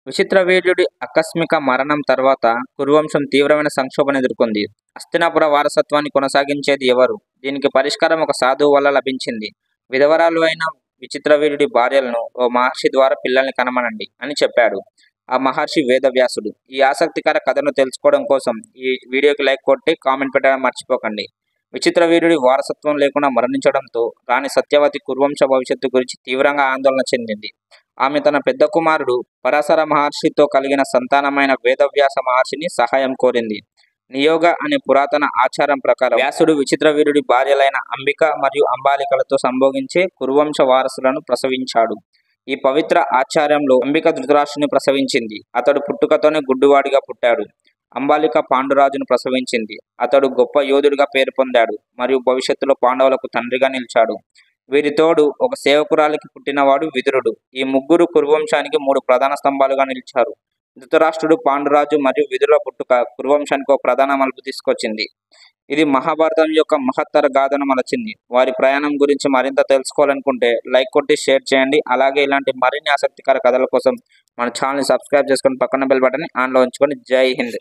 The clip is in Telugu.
విచిత్ర వీర్యుడి ఆకస్మిక మరణం తర్వాత కురువంశం తీవ్రమైన సంక్షోభం ఎదుర్కొంది. హస్తినాపుర వారసత్వాన్ని కొనసాగించేది ఎవరు? దీనికి పరిష్కారం ఒక సాధువు వల్ల లభించింది. విధవరాలు అయిన విచిత్రవీర్యుడి భార్యలను ఓ మహర్షి ద్వారా పిల్లల్ని కనమనండి అని చెప్పాడు. ఆ మహర్షి వేదవ్యాసుడు. ఈ ఆసక్తికర కథను తెలుసుకోవడం కోసం ఈ వీడియోకి లైక్ కొట్టి కామెంట్ పెట్టడం మర్చిపోకండి. విచిత్రవీర్యుడి వారసత్వం లేకుండా మరణించడంతో రాణి సత్యవతి కురువంశ భవిష్యత్తు గురించి తీవ్రంగా ఆందోళన చెందింది. ఆమె తన పెద్ద కుమారుడు పరాశర మహర్షితో కలిగిన సంతానమైన వేదవ్యాస మహర్షిని సహాయం కోరింది. నియోగ అనే పురాతన ఆచారం ప్రకారం వ్యాసుడు విచిత్రవీరుడి భార్యలైన అంబిక మరియు అంబాలికలతో సంభోగించే కురువంశ వారసులను ప్రసవించాడు. ఈ పవిత్ర ఆచార్యంలో అంబిక ధృతరాష్ట్రుని ప్రసవించింది. అతడు పుట్టుకతోనే గుడ్డివాడిగా పుట్టాడు. అంబాలిక పాండురాజును ప్రసవించింది. అతడు గొప్ప యోధుడిగా పేరు పొందాడు మరియు భవిష్యత్తులో పాండవులకు తండ్రిగా నిలిచాడు. వీరి తోడు ఒక సేవకురాలికి పుట్టినవాడు విదురుడు. ఈ ముగ్గురు కురువంశానికి 3 ప్రధాన స్తంభాలుగా నిలిచారు. ధృతరాష్ట్రుడు, పాండురాజు మరియు విదురుల పుట్టుక కురువంశానికి ఒక ప్రధాన మలుపు తీసుకొచ్చింది. ఇది మహాభారతం యొక్క మహత్తర గాథను మలచింది. వారి ప్రయాణం గురించి మరింత తెలుసుకోవాలనుకుంటే లైక్ కొట్టి షేర్ చేయండి. అలాగే ఇలాంటి మరిన్ని ఆసక్తికర కథల కోసం మన ఛానల్ని సబ్స్క్రైబ్ చేసుకొని పక్కన బెల్ బటన్ని ఆన్లో ఉంచుకొని. జై హింద్.